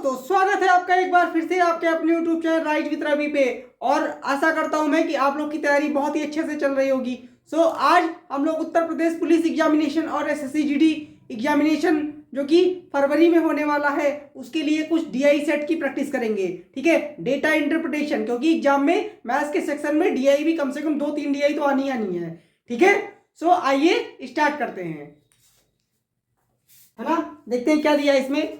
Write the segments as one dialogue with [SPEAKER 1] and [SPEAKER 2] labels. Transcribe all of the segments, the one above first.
[SPEAKER 1] दोस्तों, स्वागत है आपका एक बार फिर से आपके अपने YouTube channel rise with Ravi पे। और आशा करता हूं मैं कि आप लोग की तैयारी बहुत ही अच्छे से चल रही होगी। आज हम लोग उत्तर प्रदेश पुलिस एग्जामिनेशन और एसएससी जीडी एग्जामिनेशन जो कि फरवरी में होने वाला है उसके लिए कुछ डीआई सेट की प्रैक्टिस करेंगे। ठीक है, डेटा इंटरप्रिटेशन, क्योंकि एग्जाम में मैथ्स के सेक्शन में डीआई भी कम से कम 2-3 डीआई तो आनी है। ठीक है, आइए स्टार्ट करते हैं, है ना। देखते हैं क्या दिया है इसमें।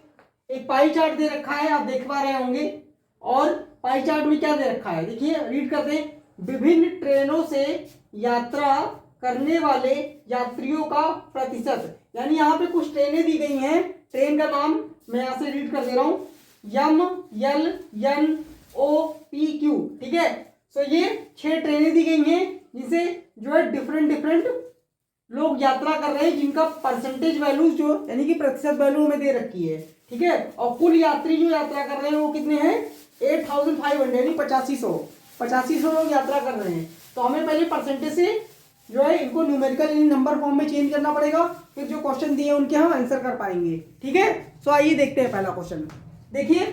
[SPEAKER 1] एक पाई चार्ट दे रखा है, आप देख पा रहे होंगे। और पाई चार्ट में क्या दे रखा है, देखिए रीड करते हैं। विभिन्न ट्रेनों से यात्रा करने वाले यात्रियों का प्रतिशत, यानी यहाँ पे कुछ ट्रेनें दी गई हैं। ट्रेन का नाम मैं यहाँ से रीड कर दे रहा हूँ, M L N O P Q. ठीक है, ये 6 ट्रेनें दी गई हैं जिसे जो है डिफरेंट लोग यात्रा कर रहे हैं, जिनका परसेंटेज वैल्यू जो यानी कि प्रतिशत वैल्यू में दे रखी है। ठीक है, और कुल यात्री जो यात्रा कर रहे हैं वो कितने हैं, 8500, यानी 8500 लोग यात्रा कर रहे हैं। तो हमें पहले परसेंटेज से जो है इनको न्यूमेरिकल नंबर फॉर्म में चेंज करना पड़ेगा, फिर जो क्वेश्चन दिए उनके हम आंसर कर पाएंगे। ठीक है, आइए देखते हैं पहला क्वेश्चन। देखिए,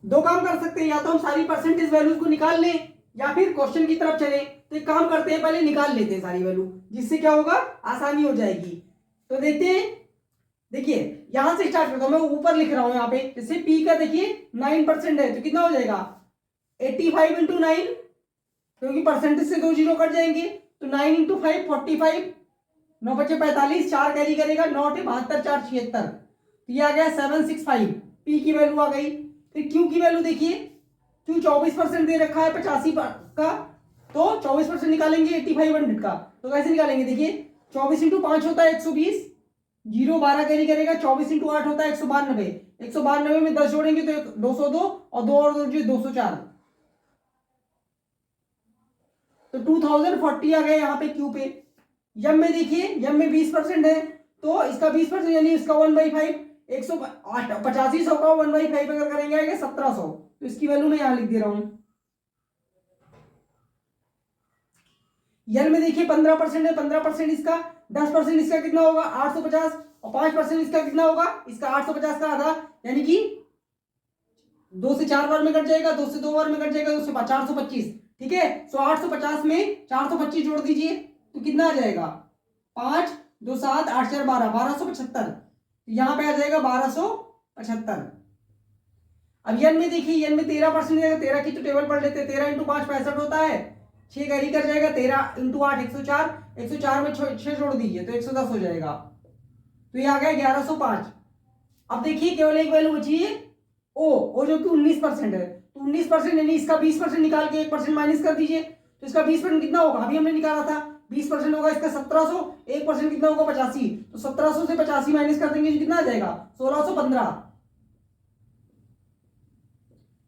[SPEAKER 1] दो काम कर सकते हैं, या तो हम सारी परसेंटेज वैल्यूज को निकाल लें या फिर क्वेश्चन की तरफ चले। तो एक काम करते हैं, पहले निकाल लेते हैं सारी वैल्यू, जिससे क्या होगा, आसानी हो जाएगी। तो देखते हैं, देखिए यहां से स्टार्ट करता हूं, मैं ऊपर लिख रहा हूं यहाँ पे। जैसे पी का देखिए 9% है, तो कितना हो जाएगा 85 इंटू 9, क्योंकि परसेंटेज से 2 जीरो कट जाएंगे। तो 9 इंटू 5 45, 9 बचे 45, 4 कैरी करेगा, 9 72, 4 76, तो ये आ गया 765। पी की वैल्यू आ गई। फिर क्यू की वैल्यू देखिए, क्यू 24% दे रखा है 85 का, तो 24% निकालेंगे 8500 का। तो कैसे निकालेंगे, देखिए 24 इंटू 5 होता है 120, 0 12 कैरी करेगा, 24 इंटू 8 होता है 192, 192 में 10 जोड़ेंगे तो 202, और 2 और 2 204, तो 2040 आ गया यहाँ पे क्यू पे। यम में देखिए, यम में 20% है, तो इसका 20% यानी इसका 1/5, 8500 का 1/5 अगर करेंगे आएगा 1700, तो इसकी वैल्यू मैं यहां लिख दे रहा हूं। यल में देखिए 15% है, 15% इसका, 10% इसका कितना होगा 850, और 5% इसका कितना होगा, इसका 850 का आधा, यानी कि 2 से 4 बार में कट जाएगा, 2 से 2 बार में कट जाएगा, 2 से 425। ठीक है, 850 में 425 जोड़ दीजिए तो कितना आ जाएगा, 5 2 7 8 4 12, 1275। यहां पे आ जाएगा 1275। अब यन में देखिए, यन में 13% जाएगा, 13 की तो टेबल पढ़ लेते हैं। 13 इंटू 5 65 होता है, 6 कैरी कर जाएगा, 13 इंटू 8 104, 104 में 6 जोड़ दीजिए तो 110 हो जाएगा, तो ये आ गया 1105। अब देखिए केवल एक वैल्यू बची है ओ जो कि 19% है, तो 19% यानी इसका 20% निकाल के 1% माइनस कर दीजिए, तो इसका 20% कितना होगा, अभी हमने निकाला था 20% होगा इसका 1700, 1% कितना होगा 85, तो 1700 से 85 माइनस कर देंगे तो कितना आ जाएगा 1615।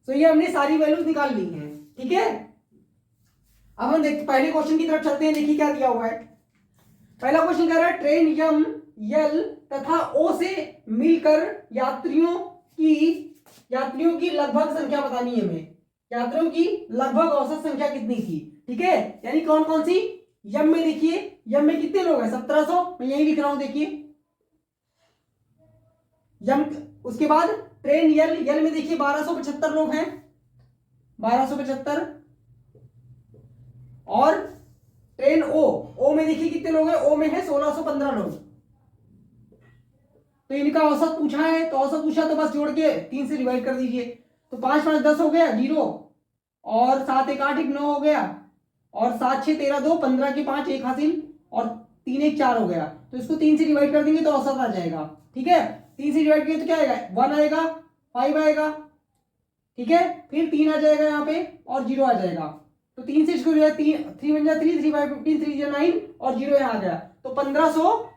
[SPEAKER 1] तो ये हमने सारी वैल्यूज निकाल ली हैं। ठीक है, अब हम देखते पहले क्वेश्चन की तरफ चलते हैं। देखिए क्या दिया हुआ है। पहला क्वेश्चन कह रहा है, ट्रेन यम यल तथा ओ से मिलकर यात्रियों की लगभग संख्या बतानी है हमें। यात्रियों की लगभग औसत संख्या कितनी थी। ठीक है, यानी कौन कौन सी, यम में देखिए, यम में कितने लोग हैं 1700, मैं यही लिख रहा हूं देखिए यम। उसके बाद ट्रेन यल, यल में देखिए 1275 लोग हैं, 1275। और ट्रेन ओ में देखिए कितने लोग हैं, ओ में है 1615 लोग। तो इनका औसत पूछा है, तो औसत पूछा तो बस जोड़ के 3 से डिवाइड कर दीजिए, तो 5 5 10 हो गया 0, और 7 1 8 1 9 हो गया, और 7 6 13 2 15 के 5 1 हासिल, और 3 1 4 हो गया। तो इसको 3 से डिवाइड कर देंगे तो औसत आ जाएगा। ठीक है, 3 से डिवाइड किए तो क्या आएगा, 1 आएगा, 5 आएगा। ठीक है, फिर 3 आ जाएगा यहाँ पे, और 0 आ जाएगा। तो 3 से इसको 3 बन जाए 3 3 5 15, 3 9, और 0 यहाँ आ गया, तो 1500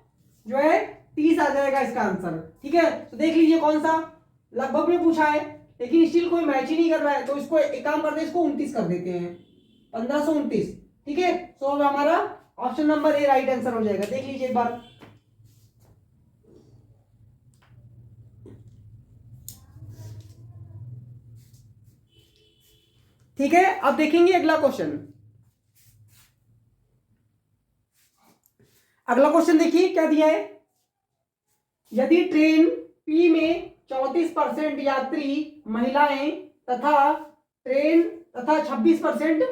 [SPEAKER 1] जो है 30 आ जाएगा इसका आंसर। ठीक है, तो देख लीजिए कौन सा, लगभग में पूछा है लेकिन स्टिल कोई मैच ही नहीं कर रहा है, तो इसको एक काम करते हैं, इसको 29 कर देते हैं, 1529। ठीक है, तो अब हमारा option number A right answer हो जाएगा। देख लीजिए एक बार। ठीक है, अब देखेंगे अगला क्वेश्चन। अगला क्वेश्चन देखिए क्या दिया है। यदि ट्रेन पी में 34% यात्री महिलाएं तथा ट्रेन तथा 26%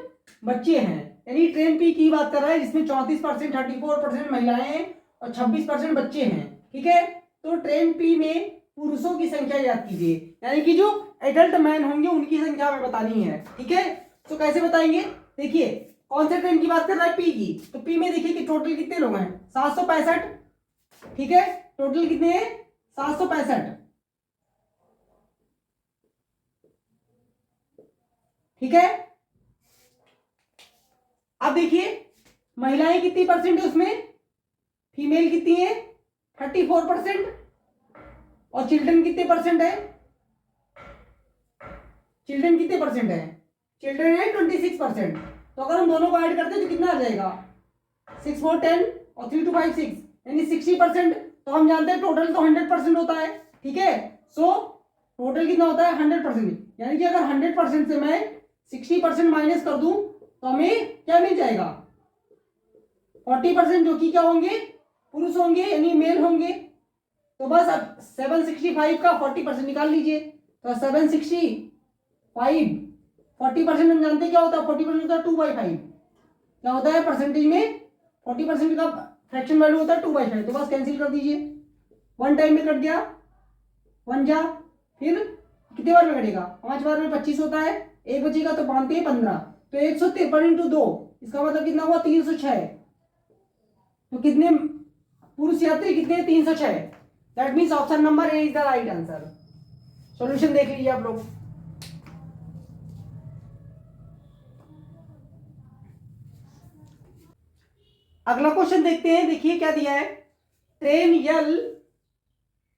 [SPEAKER 1] बच्चे हैं। यानी ट्रेन पी की बात कर रहा है जिसमें 34%, 34% महिलाएं हैं और 26% बच्चे हैं। ठीक है, तो ट्रेन पी में पुरुषों की संख्या याद कीजिए, यानी कि जो एडल्ट मैन होंगे उनकी संख्या हमें बतानी है। ठीक है, तो कैसे बताएंगे? देखिए कौन से ट्रेन की बात कर रहा है? पी की। तो पी में देखिए कि टोटल कितने लोग हैं? 765। ठीक है, टोटल कितने हैं? 765। ठीक है, अब देखिए महिलाएं कितनी परसेंट है उसमें? फीमेल कितनी है? 34%। और चिल्ड्रन कितने परसेंट है? चिल्ड्रन कितने परसेंट है? चिल्ड्रन है 26%। तो अगर हम दोनों को ऐड करते हैं तो कितना आ जाएगा? 6 4 10 और 3 2 5 6, यानी 60%। तो हम जानते हैं टोटल तो 100% होता है। ठीक है, सो टोटल कितना होता है? 100%। यानी कि अगर 100% से मैं 60% माइनस कर दूं तो हमें क्या मिल जाएगा? 40%, जो कि क्या होंगे? पुरुष होंगे, यानी मेल होंगे। तो बस अब 765 का 40% निकाल लीजिए। तो 765 40% हम जानते क्या होता है? 40% होता है 2/5। क्या होता है परसेंटेज में? 40% का फ्रैक्शन वैल्यू होता है 2/5। तो बस कैंसिल कर दीजिए, 1 टाइम में कट गया, 1 जा, फिर कितने बार में कटेगा? 5 बार में 25 होता है, एक बचेगा तो 5 पे 15। तो 153 इंटू 2, इसका मतलब कितना हुआ? 306। तो कितने पुरुष यात्री कितने? 306। That means option number A is the right answer. Solution देख लीजिए आप लोग। अगला क्वेश्चन देखते हैं। देखिए क्या दिया है? ट्रेन यल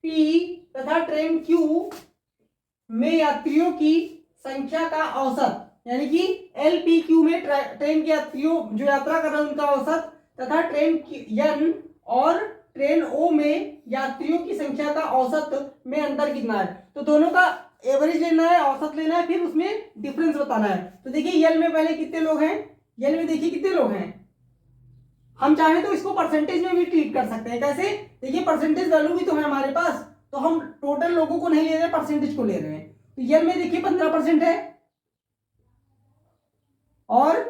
[SPEAKER 1] पी तथा ट्रेन क्यू में यात्रियों की संख्या का औसत, यानी कि एल पी क्यू में ट्रेन के यात्रियों जो यात्रा कर रहे हैं उनका औसत, तथा ट्रेन एन और ट्रेन ओ में यात्रियों की संख्या का औसत में अंतर कितना है। तो दोनों का एवरेज लेना है, औसत लेना है, फिर उसमें डिफरेंस बताना है। तो देखिए यल में पहले कितने लोग हैं? यल में देखिए कितने लोग हैं। हम चाहें तो इसको परसेंटेज में भी ट्रीट कर सकते हैं। कैसे? देखिए परसेंटेज वैल्यू भी तो है हमारे पास, तो हम टोटल लोगों को नहीं ले रहे, परसेंटेज को ले रहे हैं। तो यल में देखिए 15% है, और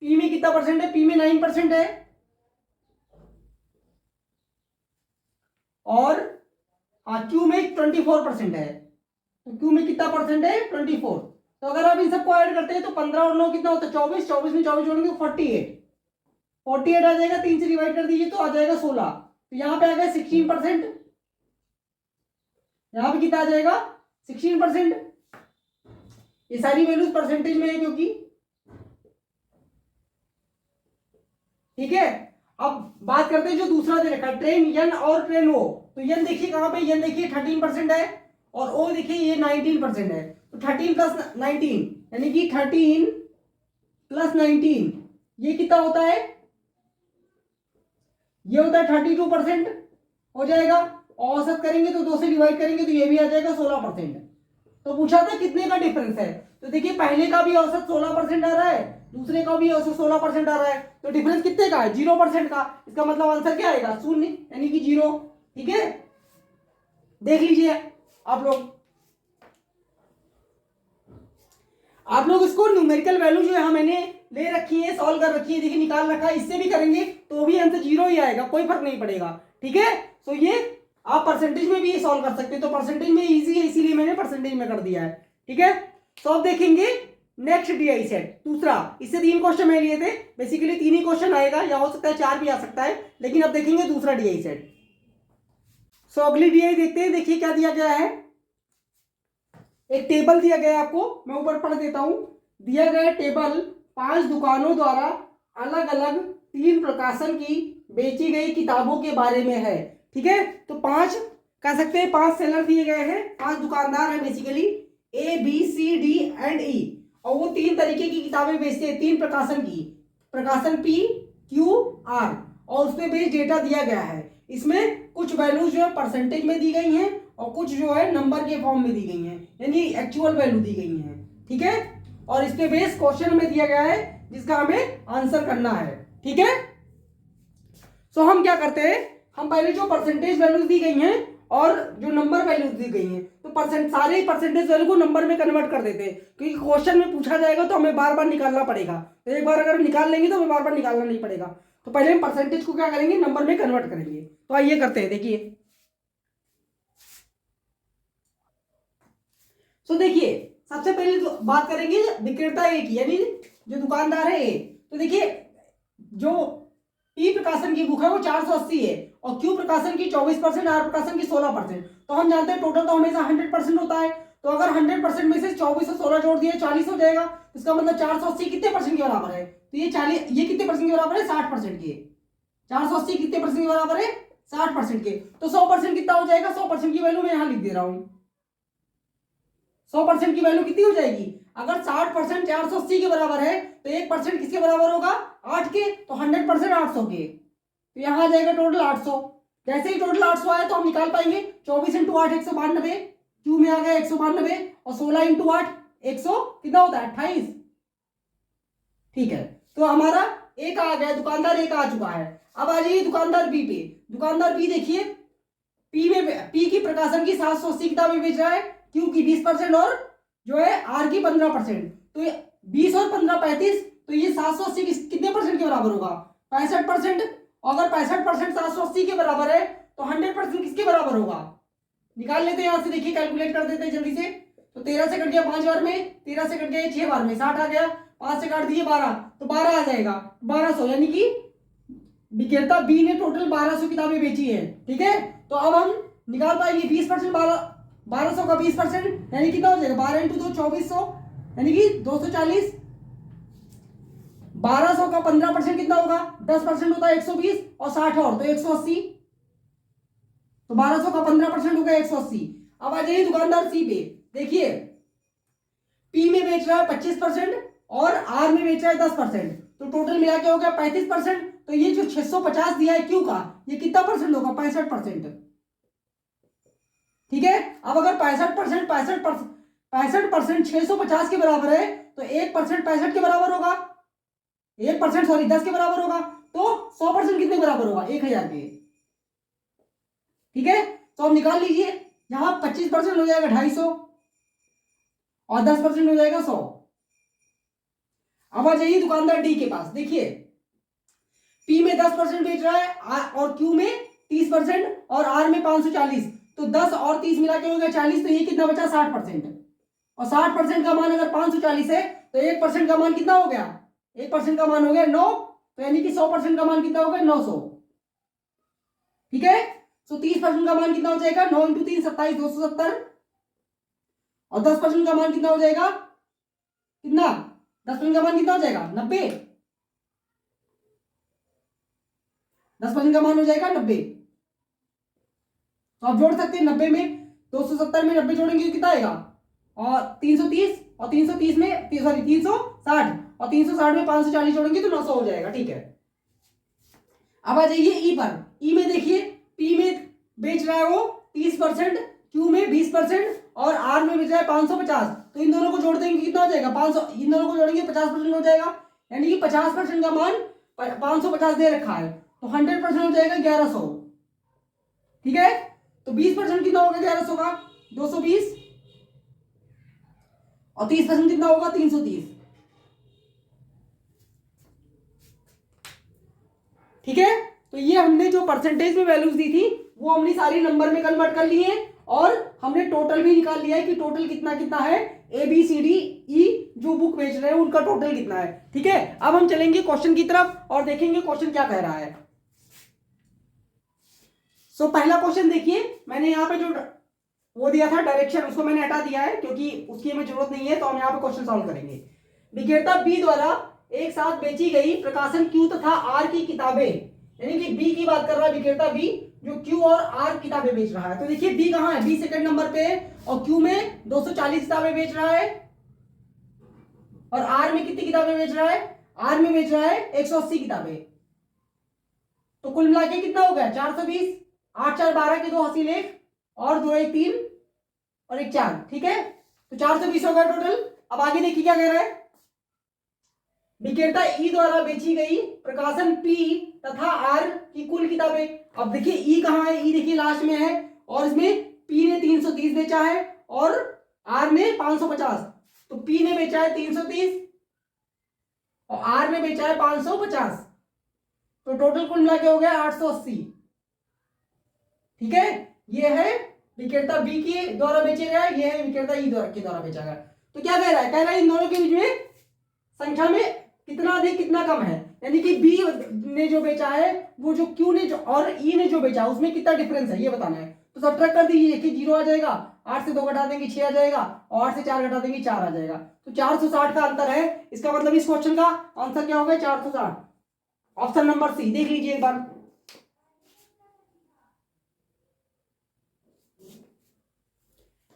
[SPEAKER 1] पी में कितना परसेंट है? पी में 9% है, और क्यू में 24% है। तो क्यू में कितना परसेंट है? 24। तो अगर आप इन सबको ऐड करते हैं तो 15 और 9 कितना होता है? 24। 24 में 24 जोड़ेंगे 48 आ जाएगा। 3 से डिवाइड कर दीजिए तो आ जाएगा 16। तो यहाँ पे आ गया 16%, यहाँ पे कितना आ जाएगा? 16%। ये सारी वैल्यूज परसेंटेज में है क्योंकि। ठीक है, अब बात करते हैं जो दूसरा दे रखा है, ट्रेन एन और ट्रेन ओ। तो एन देखिए कहां पे? एन देखिए 13% है, और ओ देखिए ये 19% है। तो 13 प्लस 19, यानी कि 13 प्लस 19 ये कितना होता है? ये होता है 32% हो जाएगा। औसत करेंगे तो 2 से डिवाइड करेंगे तो ये भी आ जाएगा 16%। तो पूछा था कितने का डिफरेंस है, तो देखिए पहले का भी औसत 16% आ रहा है, दूसरे का भी औसत 16% आ रहा है। तो डिफरेंस कितने का है? 0% का। इसका मतलब आंसर क्या आएगा? 0, यानी कि 0। ठीक है, देख लीजिए आप लोग इसको न्यूमेरिकल वैल्यू जो है मैंने ले रखी है, सॉल्व कर रखी है, देखिए निकाल रखा है। इससे भी करेंगे तो भी आंसर 0 ही आएगा, कोई फर्क नहीं पड़ेगा। ठीक है, तो ये आप परसेंटेज में भी सॉल्व कर सकते हैं। तो परसेंटेज में इजी है, इसीलिए मैंने परसेंटेज में कर दिया है। ठीक है, तो अब देखेंगे नेक्स्ट डीआई सेट दूसरा। इससे 3 क्वेश्चन मैं लिए थे, बेसिकली 3 ही क्वेश्चन आएगा, या हो सकता है 4 भी आ सकता है, लेकिन अब देखेंगे दूसरा डीआई सेट। सो अगली डीआई देखते हैं। देखिए क्या दिया गया है, एक टेबल दिया गया है आपको, मैं ऊपर पढ़ देता हूं। दिया गया टेबल 5 दुकानों द्वारा अलग अलग 3 प्रकाशन की बेची गई किताबों के बारे में है। ठीक है, तो 5 कह सकते हैं, 5 सेलर दिए गए हैं, 5 दुकानदार हैं basically, A B C D and E, और वो 3 तरीके की किताबें बेचते हैं, 3 प्रकाशन की, प्रकाशन पी क्यू आर, और उसमें बेस डेटा दिया गया है। इसमें कुछ वैल्यूज जो है परसेंटेज में दी गई हैं, और कुछ जो है नंबर के फॉर्म में दी गई हैं, यानी एक्चुअल वैल्यू दी गई हैं। ठीक है, और इसके बेस क्वेश्चन में दिया गया है जिसका हमें आंसर करना है। ठीक है, सो हम क्या करते हैं, हम पहले जो परसेंटेज वैल्यूज दी गई हैं और जो नंबर वैल्यूज दी गई हैं, तो सारे परसेंटेज वैल्यू को नंबर में कन्वर्ट कर देते हैं, क्योंकि क्वेश्चन में पूछा जाएगा तो हमें बार बार निकालना पड़ेगा। तो एक बार अगर निकाल लेंगे तो हमें बार बार निकालना नहीं पड़ेगा। तो पहले हम परसेंटेज को क्या करेंगे, नंबर में कन्वर्ट करेंगे। तो आइए करते हैं, देखिए। तो देखिए, सबसे पहले तो बात करेंगे विक्रेता ए की, यानी जो दुकानदार है ए। तो देखिए, जो पी प्रकाशन की बुक है वो 480 है, और क्यू प्रकाशन की 24%, आर प्रकाशन की 16%। तो हम जानते हैं टोटल तो हमेशा 100% होता है। तो अगर 100% में से 24 और 16 जोड़ दिए 40 हो जाएगा। इसका मतलब 480 कितने परसेंट के बराबर है, तो ये 40, ये कितने परसेंट के बराबर है, 60% के। 480 कितने परसेंट के बराबर है, 60% के। तो 100% कितना हो जाएगा, 100% की वैल्यू मैं यहां लिख दे रहा हूं। 100% की वैल्यू कितनी हो जाएगी, अगर 60% 480 के बराबर है तो 1% किसके बराबर होगा, 8 के। तो 100% 800 के। तो यहां आ जाएगा टोटल 800। जैसे ही टोटल 800 आया तो हम निकाल पाएंगे 24 इंटू 8 192, क्यू में आ गया 192, और 16 इंटू 8 100 कितना होता है, 28। ठीक है, तो हमारा एक आ गया, दुकानदार एक आ चुका है। अब आ जाइए दुकानदार बी पे। दुकानदार बी देखिए, पी की प्रकाशन की 780 किताबें बेच रहा है, क्यू की 20% और जो है आर की 15%। तो 20 और 15 35, तो ये 780 कितने परसेंट के बराबर होगा, 65%। अगर 65% 780 के बराबर है तो 100% किसके बराबर होगा, निकाल लेते हैं यहां से। देखिए कैलकुलेट कर देते हैं जल्दी से। तो 13 से कट गया 5 बार में, 13 से कट गया 6 बार में, 60 आ गया। 5 से काट दिए 12, तो 12 आ जाएगा 1200, यानी कि विक्रेता बी ने टोटल 1200 किताबें बेची है। ठीक है, तो अब हम निकाल पाएंगे 20%, 1200 का 20% यानी कितना हो जाएगा, 12 इंटू 2 2400, यानी कि 240। 1200 का 15% कितना होगा, 10% होता है 120, और 60 और तो 180। तो 1200 का 15% होगा 180। अब आ जाइए दुकानदार सी पे। देखिए, पी में बेच रहा है 25% और आर में बेच रहा है 10%। तो टोटल मिला के हो गया 35%। तो ये जो 650 दिया है क्यू का, ये कितना परसेंट होगा, 65%। ठीक है, अब अगर 65% 650 के बराबर है तो 1% 65 के बराबर होगा, 1% सॉरी 10 के बराबर होगा। तो 100% कितने बराबर होगा, 1000 के। ठीक है, तो अब निकाल लीजिए, यहां 25% हो जाएगा 250 और 10% हो जाएगा 100। अब आ जाइए दुकानदार डी के पास। देखिए, पी में 10% बेच रहा है और क्यू में 30% और आर में 540। तो 10 और 30 मिला के हो गया 40। तो ये कितना बचा, 60%। और 60% का मान अगर 540 है तो 1% का मान कितना हो गया, 1% का मान हो गया 9। तो यानी कि 100% का मान कितना हो गया, 900। ठीक है, तो 30% का मान कितना हो जाएगा, 9 इंटू 3 27 270। और 10% का मान कितना हो जाएगा, कितना, 10% का मान कितना हो जाएगा, 90। 10% का मान हो जाएगा 90। तो आप जोड़ सकते हैं 90 में 270 में 90 जोड़ेंगे कितना आएगा, और 330, और 330 में सॉरी 360, और 360 में 540 जोड़ेंगे तो 900 हो जाएगा। ठीक है, अब आ जाइए ई पर। ई में देखिए, पी में बेच रहा है वो 30%, क्यू में 20% और आर में बेच रहा है 550। तो इन दोनों को जोड़ देंगे कितना हो जाएगा, 500। इन दोनों को जोड़ेंगे 50% हो जाएगा, यानी कि 50% का मान 550 दे रखा है। तो 100% हो जाएगा 1100। ठीक है, तो 20% कितना होगा 1100 का, 220, और 30% कितना होगा, 330। ठीक है, तो ये हमने जो परसेंटेज में वैल्यूज दी थी वो हमने सारी नंबर में कन्वर्ट कर ली है, और हमने टोटल भी निकाल लिया है कि टोटल कितना कितना है, ए बी सी डी ई जो बुक बेच रहे हैं उनका टोटल कितना है। ठीक है, अब हम चलेंगे क्वेश्चन की तरफ और देखेंगे क्वेश्चन क्या कह रहा है। सो पहला क्वेश्चन देखिए, मैंने यहाँ पे जो वो दिया था डायरेक्शन, उसको मैंने हटा दिया है क्योंकि उसकी हमें जरूरत नहीं है। तो हम यहाँ पे क्वेश्चन सॉल्व करेंगे। विक्रेता बी द्वारा एक साथ बेची गई प्रकाशन क्यू तथा आर की किताबें, यानी कि बी की बात कर रहा है विक्रेता बी, जो क्यू और आर किताबें बेच रहा है। तो देखिए बी कहां है, बी सेकंड नंबर पे है, और क्यू में 240 किताबें बेच रहा है, और आर में कितनी किताबें बेच रहा है, आर में बेच रहा है 180 किताबें। तो कुल मिला के कितना हो गया, 420। 8 4 12 के 2 हासिल 1 और 2 1 3 और 1 4। ठीक है, तो 420 हो गया टोटल। अब आगे देखिए क्या कह रहा है, विक्रेता ई द्वारा बेची गई प्रकाशन पी तथा आर की कुल किताबें। अब देखिए ई कहां है, ई देखिए लास्ट में है, और इसमें पी ने 330 बेचा है और आर ने 550। तो पी ने बेचा है 330 और आर ने बेचा है 550, तो टोटल कुल मिला के हो गया 880। ठीक है, ये है विक्रेता बी के द्वारा बेचे गया, ये है विक्रेता ई के द्वारा बेचा गया। तो क्या कह रहा है, कह रहा है इन दोनों के बीच में संख्या में कितना अधिक कितना कम है, यानी कि बी ने जो बेचा है वो जो क्यू ने जो और ई ने जो बेचा उसमें कितना डिफरेंस है ये बताना है। तो सब्ट्रैक्ट कर दीजिए कि 0 आ जाएगा, 8 से 2 घटा देंगे 6 आ जाएगा और 8 से 4 घटा देंगे 4 आ जाएगा। तो 460 का अंतर है। इसका मतलब इस क्वेश्चन का आंसर क्या होगा, 460। ऑप्शन नंबर सी देख लीजिए एक बार।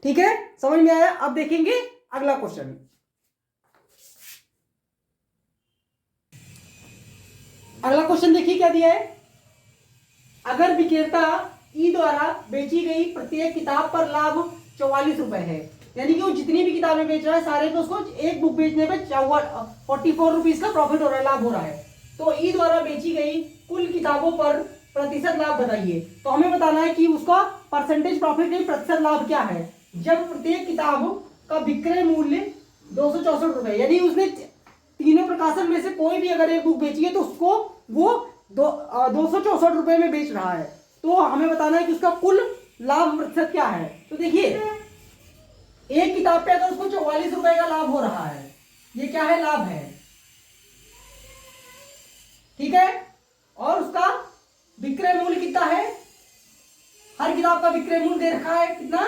[SPEAKER 1] ठीक है, समझ में आया। अब देखेंगे अगला क्वेश्चन। अगला क्वेश्चन देखिए क्या दिया है। अगर विक्रेता ई द्वारा बेची गई प्रत्येक किताब पर लाभ 44 रुपए है, यानी कि वो जितनी भी किताबें बेच रहा है सारे पे उसको एक बुक बेचने पे 44 रुपीज का प्रॉफिट हो रहा है, लाभ हो रहा है। तो ई द्वारा बेची गई कुल किताबों पर प्रतिशत लाभ बताइए। तो हमें बताना है कि उसका परसेंटेज प्रॉफिट नहीं, प्रतिशत लाभ क्या है जब प्रत्येक किताब का विक्रय मूल्य 264 रुपए, यानी उसने तीनों प्रकाशन में से कोई भी अगर एक बुक बेची है तो उसको वो 264 रुपए में बेच रहा है। तो हमें बताना है कि उसका कुल लाभ प्रतिशत क्या है। तो देखिए एक किताब पे अगर उसको 44 रुपए का लाभ हो रहा है, ये क्या है, लाभ है। ठीक है, और उसका विक्रय मूल्य कितना है, हर किताब का विक्रय मूल्य दे रखा है कितना,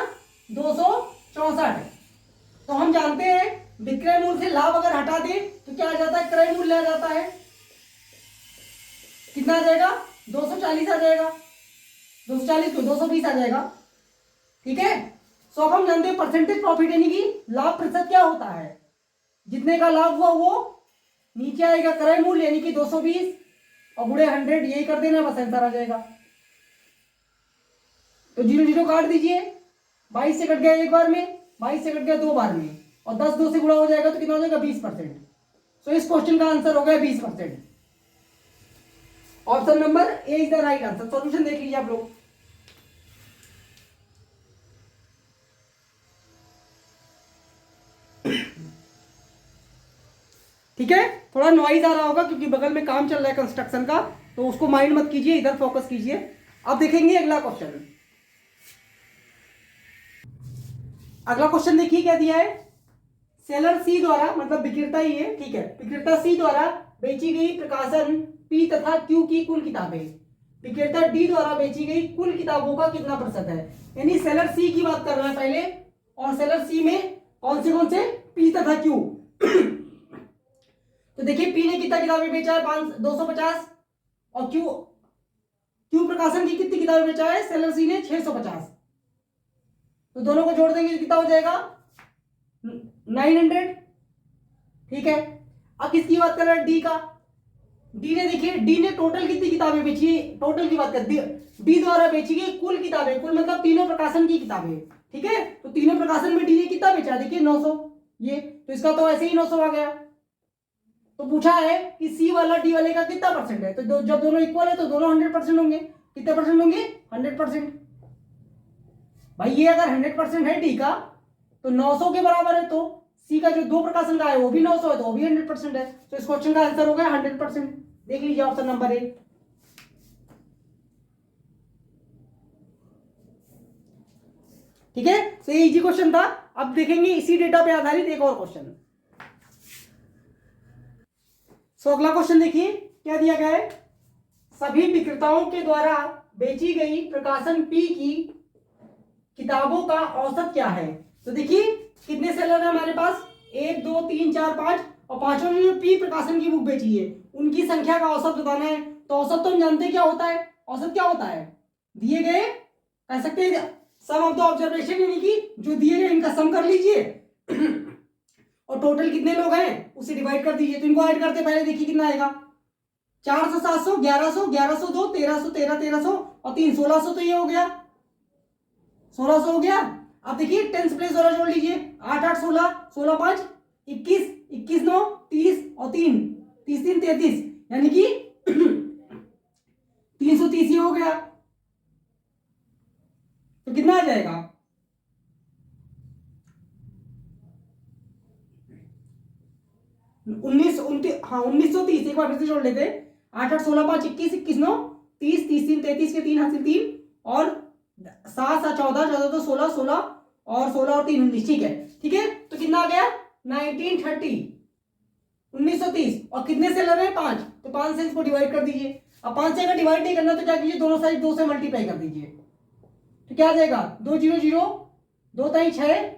[SPEAKER 1] 264। तो हम जानते हैं विक्रय मूल्य से लाभ अगर हटा दे तो क्या आ जाता है, क्रय मूल्य आ जाता है। कितना आ जाएगा, 240 आ जाएगा, 240 को 220 आ जाएगा। ठीक है, सो अब हम जानते हैं परसेंटेज प्रॉफिट यानी कि लाभ प्रतिशत क्या होता है, जितने का लाभ हुआ वो नीचे आएगा क्रय मूल्य यानी कि 220 और गुणे 100, यही कर देना, बस आंसर आ जाएगा। तो 0 0 काट दीजिए, 22 से कट गया एक बार में, 22 से कट गया दो बार में, और 10 2 से गुणा हो जाएगा तो कितना हो जाएगा, 20%। सो इस क्वेश्चन का आंसर हो गया 20%। Option number A is the right answer. Solution देख लीजिए आप लोग। ठीक है, थोड़ा नॉइज आ रहा होगा क्योंकि बगल में काम चल रहा है कंस्ट्रक्शन का, तो उसको माइंड मत कीजिए, इधर फोकस कीजिए। अब देखेंगे अगला क्वेश्चन। अगला क्वेश्चन देखिए क्या दिया है। सेलर सी द्वारा, मतलब विक्रेता ही है, ठीक है, विक्रेता सी द्वारा बेची गई प्रकाशन पी तथा क्यू की कुल किताबें विक्रेता डी द्वारा बेची गई कुल किताबों का कितना प्रतिशत है। यानी सेलर सी की बात कर रहे हैं पहले, और सेलर सी में कौन से पी तथा क्यू। तो देखिए पी ने कितना किताबें बेचा है, 250, और क्यू प्रकाशन की कितनी किताबें बेचा है, सेलर सी ने 650। तो दोनों को जोड़ देंगे कितना हो जाएगा, 900। ठीक है, अब किसकी बात कर रहे हैं, डी का। डी ने देखिए, डी ने टोटल कितनी किताबें बेची, टोटल की बात कर, डी द्वारा बेची गई कुल किताबें, कुल मतलब तीनों प्रकाशन की किताबें। ठीक है, तो तीनों प्रकाशन में डी ने कितना बेचा, देखिए 900, ये तो इसका तो ऐसे ही 900 आ गया। तो पूछा है कि सी वाला डी वाले का कितना परसेंट है, तो जब दोनों इक्वल है तो दोनों 100% होंगे। कितने परसेंट होंगे, 100%। भाई ये अगर 100% है डी का तो 900 के बराबर है, तो सी का जो दो प्रकाशन का है वो भी 900 है, तो वो भी 100% है। तो इस क्वेश्चन का आंसर हो गया 100%। देख लीजिए ऑप्शन नंबर ए। ठीक है, तो ये इजी क्वेश्चन था। अब देखेंगे इसी डेटा पे आधारित एक और क्वेश्चन। सो अगला क्वेश्चन देखिए क्या दिया गया है। सभी विक्रेताओं के द्वारा बेची गई प्रकाशन पी की किताबों का औसत क्या है। तो देखिए कितने सेलर है हमारे पास, 1 2 3 4 5, और पांचों ने पी प्रकाशन की बुक बेची है, उनकी संख्या का औसत बताना है। तो औसत तो हम जानते हैं क्या होता है, औसत क्या होता है, दिए गए, कह सकते हैं सम ऑफ द ऑब्जर्वेशन, यानी कि जो दिए गए इनका सम कर लीजिए और टोटल कितने लोग हैं उसे डिवाइड कर दीजिए। तो इनको ऐड करते पहले देखिए कितना आएगा, 400 700 1100 1102 1300 1300 और 3 1600, तो ये हो गया 1600 हो गया। अब देखिए 10 प्लेस वाला जोड़ लीजिए, 8 8 16 16 5 21 21 9 30 और 3 30 3 33, यानी कि 330 ये हो गया। तो कितना आ जाएगा? 1929, हाँ 1930। एक बार फिर से जोड़ लेते हैं। 8 8 16 5 21 21 9 30 30 3 33 के 3 हासिल 3 और 7 7 14 14 तो 16 16 और 16 और 3 19। ठीक है, ठीक है। तो कितना आ गया? 1930, 1930। और कितने सेलर है? 5। तो 5 से इसको डिवाइड कर दीजिए। अब 5 से अगर डिवाइड नहीं करना तो क्या कीजिए, दोनों साइड 2 से मल्टीप्लाई कर दीजिए। तो क्या आ जाएगा? 2 0 0 2 3 6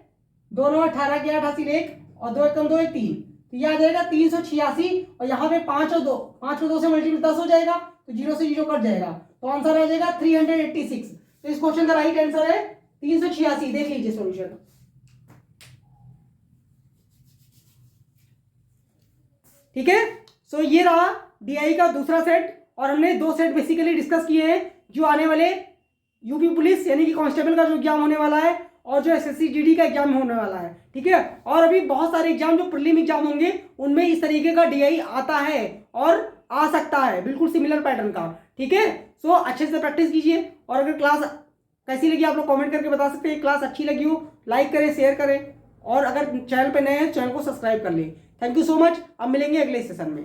[SPEAKER 1] 2 9 18 के 8 हासिल 1 और 2 1 2 1 3। तो ये आ जाएगा 386। और यहाँ पे 5 और 2 से मल्टीप्लाई 10 हो जाएगा, तो 0 से 0 कट जाएगा, तो आंसर आ जाएगा 386। तो इस क्वेश्चन का राइट आंसर है 386। देख लीजिए सॉल्यूशन। ठीक है, सो ये रहा डीआई का दूसरा सेट। और हमने 2 सेट बेसिकली डिस्कस किए हैं, जो आने वाले यूपी पुलिस यानी कि कांस्टेबल का जो एग्जाम होने वाला है और जो एसएससी जीडी का एग्जाम होने वाला है। ठीक है, और अभी बहुत सारे एग्जाम जो प्रीलिम एग्जाम होंगे उनमें इस तरीके का डीआई आता है और आ सकता है, बिल्कुल सिमिलर पैटर्न का। ठीक है, सो अच्छे से प्रैक्टिस कीजिए। और अगर क्लास कैसी लगी आप लोग कमेंट करके बता सकते हैं। क्लास अच्छी लगी हो लाइक करें, शेयर करें, और अगर चैनल पे नए हैं चैनल को सब्सक्राइब कर लें। Thank you so much. अब मिलेंगे अगले सेशन में।